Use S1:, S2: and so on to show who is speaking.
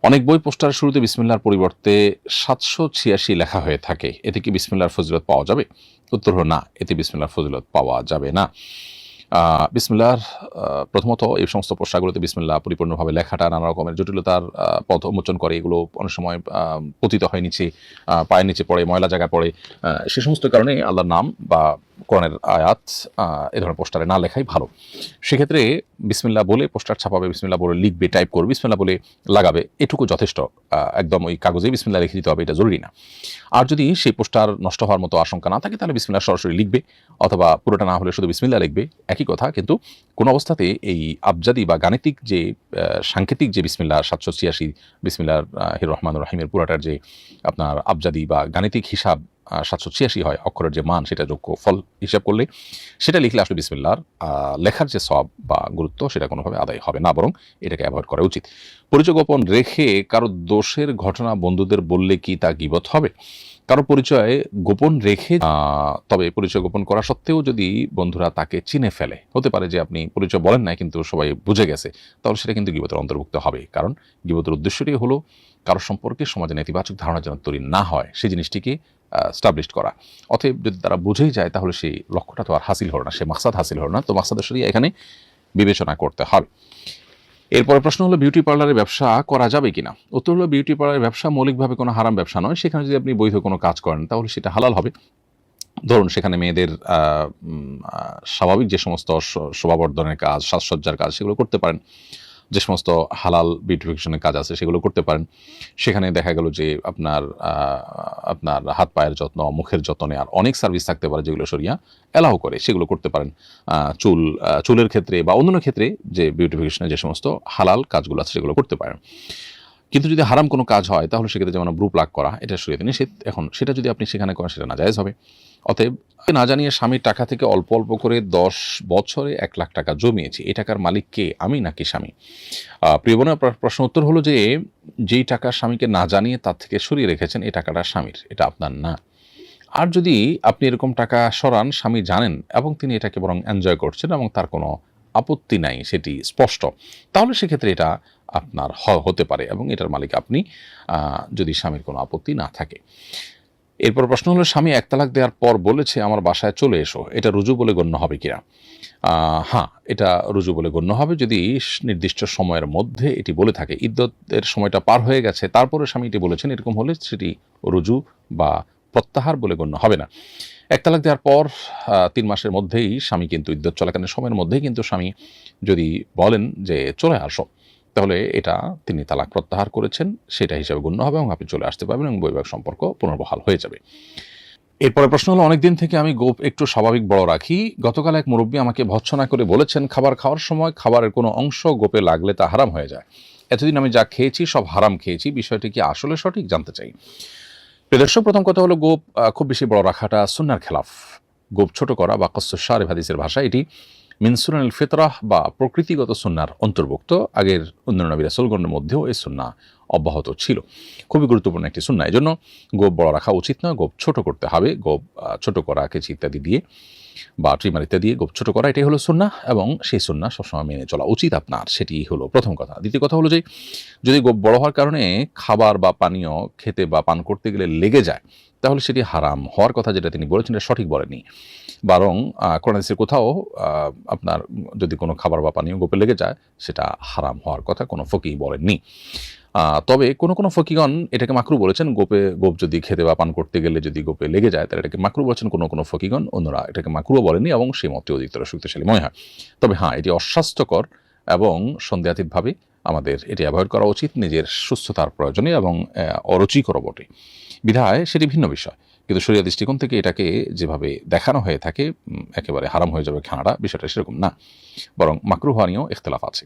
S1: অনেক বই পোস্টারের শুরুতে বিসমিল্লাহর পরিবর্তে ৭৮৬ লেখা হয়ে থাকে। এতে কি বিসমিল্লাহর ফজিলত পাওয়া যাবে? উত্তর হলো না, এতে বিসমিল্লাহর ফজিলত পাওয়া যাবে না। বিসমিল্লাহর প্রথমত এই সমস্ত পোস্টারগুলোতে বিসমিল্লাহ পরিপূর্ণভাবে লেখাটা নানা রকমের জটিলতার পথ উন্মোচন করে। এগুলো অনেক সময় পতিত হয় নিচে, পায়ের নিচে পড়ে, ময়লা জায়গায় পড়ে। সে সমস্ত কারণে আল্লাহর নাম বা কোরআনের আয়াত এ ধরনের পোস্টারে না লেখাই ভালো। সেক্ষেত্রে বিসমিল্লাহ বলে পোস্টার ছাপাবে, বিসমিল্লাহ বলে লিখবে, টাইপ করবে, বিসমিল্লাহ বলে লাগাবে, এটুকু যথেষ্ট। একদম ওই কাগজেই বিসমিল্লাহ লিখে দিতে হবে, এটা জরুরি না। আর যদি সেই পোস্টার নষ্ট হওয়ার মতো আশঙ্কা না থাকে তাহলে বিসমিল্লাহ সরাসরি লিখবে, অথবা পুরোটা না হলে শুধু বিসমিল্লাহ লিখবে, একই কথা। কিন্তু কোনো অবস্থাতে এই আবজাদি বা গাণিতিক যে সাংকেতিক যে বিসমিল্লাহ ৭৮৬ বিসমিল্লাহির রহমানির রহিমের পুরাটার যে আপনার আবজাদি বা গাণিতিক হিসাব ৭৮৬ হয়, অক্ষরের যে মান সেটা যোগ্য ফল হিসাব করলে সেটা লিখলে আসলে বিসমিল্লাহর লেখার যে সওয়াব বা গুরুত্ব সেটা কোনোভাবে আদায় হবে না, বরং এটাকে অ্যাভয়েড করা উচিত। পরিচয় গোপন রেখে কারো দোষের ঘটনা বন্ধুদের বললে কি তা গীবত হবে? কারো পরিচয় গোপন রেখে তবে পরিচয় গোপন করা সত্ত্বেও যদি বন্ধুরা তাকে চিনে ফেলে, হতে পারে যে আপনি পরিচয় বলেন নাই কিন্তু সবাই বুঝে গেছে, তাহলে সেটা কিন্তু গীবতের অন্তর্ভুক্ত হবে। কারণ গীবতের উদ্দেশ্যটি হলো কারো সম্পর্কে সমাজে নেতিবাচক ধারণা যেন তৈরি না হয় সেই জিনিসটিকে স্টাবলিশ করা। অতএব যদি তারা বুঝেই যায় তাহলে সেই লক্ষ্যটা তো আর হাসিল হলো না, সে মাকসাদ হাসিল হলো না। তো মাকসাদের শরিয়া এখানে বিবেচনা করতে হবে। এরপরে প্রশ্ন হলো বিউটি পার্লারের ব্যবসা করা যাবে কিনা? উত্তর হলো বিউটি পার্লারের ব্যবসা মৌলিকভাবে কোনো হারাম ব্যবসা নয়। সেখানে যদি আপনি বৈধ কোনো কাজ করেন তাহলে সেটা হালাল হবে। ধরুন সেখানে মেয়েদের স্বাভাবিক যে সমস্ত শোভাবর্ধনের কাজ, সাজসজ্জার কাজ সেগুলো করতে পারেন। যে সমস্ত হালাল বিউটিফিকেশনের কাজ আছে সেগুলো করতে পারেন। সেখানে দেখা গেল যে আপনার হাত পায়ের যত্ন, মুখের যত্ন নেওয়ার অনেক সার্ভিস থাকতে পারে যেগুলো শরিয়া অ্যালাউ করে, সেগুলো করতে পারেন। চুলের ক্ষেত্রে বা অন্যান্য ক্ষেত্রে যে বিউটিফিকেশনের যে সমস্ত হালাল কাজগুলো আছে সেগুলো করতে পারেন। কিন্তু যদি হারাম কোনো কাজ হয় তাহলে সেক্ষেত্রে যেমন ব্রু প্লাক করা, এটা শরীয়তে নিষেধ। এখন সেটা যদি আপনি সেখানে করেন সেটা নাজায়েজ হবে। অতএব না জানিয়ে স্বামীর টাকা থেকে অল্প অল্প করে ১০ বছরে ১,০০,০০০ টাকা জমিয়েছি, এই টাকার মালিক কে, আমি নাকি স্বামী? প্রিয় বোনের প্রশ্ন উত্তর হলো যে যেই টাকা স্বামীকে না জানিয়ে তার থেকে সরিয়ে রেখেছেন এই টাকাটা স্বামীর, এটা আপনার না। আর যদি আপনি এরকম টাকা সরান, স্বামী জানেন এবং তিনি এটাকে বরং এনজয় করছেন এবং তার কোনো আপত্তি নাই, সেটি স্পষ্ট, তাহলে সেক্ষেত্রে এটা আপনার হতে পারে এবং এটার মালিক আপনি, যদি স্বামীর কোনো আপত্তি না থাকে। এরপর প্রশ্ন হলো স্বামী ১ তালাক দেওয়ার পর বলেছে আমার বাসায় চলে এসো, এটা রুজু বলে গণ্য হবে কিনা? হ্যাঁ, এটা রুজু বলে গণ্য হবে যদি নির্দিষ্ট সময়ের মধ্যে এটি বলে থাকে। ইদ্যতের সময়টা পার হয়ে গেছে তারপরে স্বামী এটি বলেছেন, এরকম হলে সেটি রুজু বা প্রত্যাহার বলে গণ্য হবে না। ১ তালাক দেওয়ার পর ৩ মাসের মধ্যেই স্বামী কিন্তু ইদ্যত চলাকালীন সময়ের মধ্যেই কিন্তু স্বামী যদি বলেন যে চলে আসো, তাহলে এটা তিনি তালাক প্রত্যাহার করেছেন সেটা হিসাবে গণ্য হবে এবং আপনি চলে আসতে পারবেন এবং বৈবাহিক সম্পর্ক পুনর্বহাল হয়ে যাবে। এরপরে প্রশ্ন হলো অনেকদিন থেকে আমি গোঁফ একটু স্বাভাবিক বড় রাখি। গতকাল এক মুরব্বী আমাকে ভর্ৎসনা করে বলেছেন খাবার খাওয়ার সময় খাবারের কোনো অংশ গোঁফে লাগলে তা হারাম হয়ে যায়। এতদিন আমি যা খেয়েছি সব হারাম খেয়েছি, বিষয়টি কি আসলে সঠিক জানতে চাই। প্রিয় দর্শক, প্রথম কথা হলো গোঁফ খুব বেশি বড় রাখাটা সুন্নাহর খেলাফ। গোঁফ ছোট করা বা কসসুস শারিব হাদিসের ভাষায় এটি মিন সুনানিল ফিতরাহ বা প্রকৃতিগত সুন্নাহর অন্তর্ভুক্ত। আগের অন্যান্য নবী রাসূলগণের মধ্যেও এই সুন্নাহ অব্যাহত ছিল। খুবই গুরুত্বপূর্ণ একটি সুন্নাহ। এজন্য গোঁফ বড় রাখা উচিত নয়, গোঁফ ছোট করতে হবে। গোঁফ ছোট করা, কেচি ইত্যাদি দিয়ে বা ট্রিমার ইত্যাদি দিয়ে গোঁফ ছোট করা, এটাই হলো সুন্নাহ এবং সেই সুন্নাহ সবসময় মেনে চলা উচিত আপনার। সেটি হলো প্রথম কথা। দ্বিতীয় কথা হলো যে যদি গোঁফ বড় হওয়ার কারণে খাবার বা পানীয় খেতে বা পান করতে গেলে লেগে যায় তাহলে সেটি হারাম হওয়ার কথা যেটা তিনি বলেছেন এটা সঠিক বলেননি। বরং কোরআন হাদিসের কোথাও আপনার যদি কোনো খাবার বা পানীয় গোঁফে লেগে যায় সেটা হারাম হওয়ার কথা কোনো ফকিহ বলেননি। তবে কোনো ফকিগণ এটাকে মাকরু বলেছেন। গোঁফ যদি খেতে বা পান করতে গেলে যদি গোঁফে লেগে যায় তাহলে এটাকে মাকরু বলেছেন কোনো ফকিগণ, অন্যরা এটাকে মাকরুও বলেননি এবং সেই মতটি অধিকতর শক্তিশালী মনে হয়। তবে হ্যাঁ, এটি অস্বাস্থ্যকর এবং সন্দেহাতীতভাবে আমাদের এটি অ্যাভয়েড করা উচিত নিজের সুস্থতার প্রয়োজনে এবং অরুচিকর বটে বিধায় সেটি ভিন্ন বিষয়। কিন্তু শরিয়া দৃষ্টিকোণ থেকে এটাকে যেভাবে দেখানো হয়ে থাকে একেবারে হারাম হয়ে যাবে খানাটা, বিষয়টা সেরকম না, বরং মাকরুহ হওয়া নিয়েও ইখতিলাফ আছে।